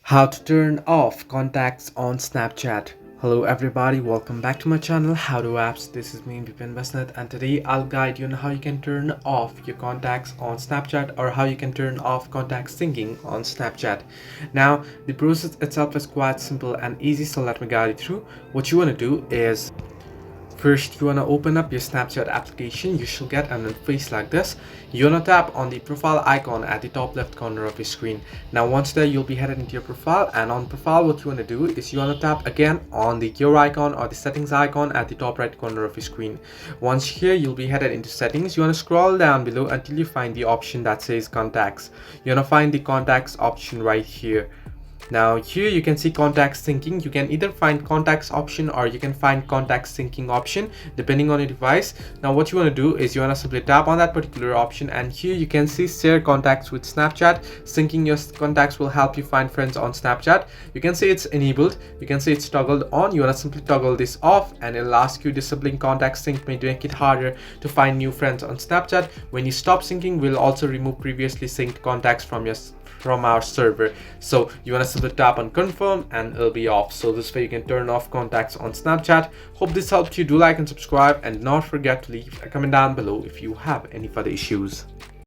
How to turn off contacts on Snapchat. Hello everybody, welcome back to my channel How to Apps. This is me Bipin Basnet, and today I'll guide you on how you can turn off your contacts on Snapchat, or how you can turn off contact syncing on Snapchat. Now the process itself is quite simple and easy, so let me guide you through. What you want to do is, first, you want to open up your Snapchat application. You should get an interface like this. You want to tap on the profile icon at the top left corner of your screen. Now once there, you'll be headed into your profile, and on profile what you want to do is you want to tap again on the gear icon or the settings icon at the top right corner of your screen. Once here, you'll be headed into settings. You want to scroll down below until you find the option that says contacts. You want to find the contacts option right here. Now here you can see contact syncing. You can either find contacts option or you can find contact syncing option depending on your device. Now what you want to do is you want to simply tap on that particular option, and here you can see share contacts with Snapchat. Syncing your contacts will help you find friends on Snapchat. You can see it's enabled, you can see it's toggled on. You want to simply toggle this off, and it'll ask you disabling contact sync may make it harder to find new friends on Snapchat. When you stop syncing, we'll also remove previously synced contacts from our server. So you want to simply tap on confirm and it'll be off. So this way you can turn off contacts on Snapchat. Hope this helped you. Do like and subscribe, and do not forget to leave a comment down below if you have any further issues.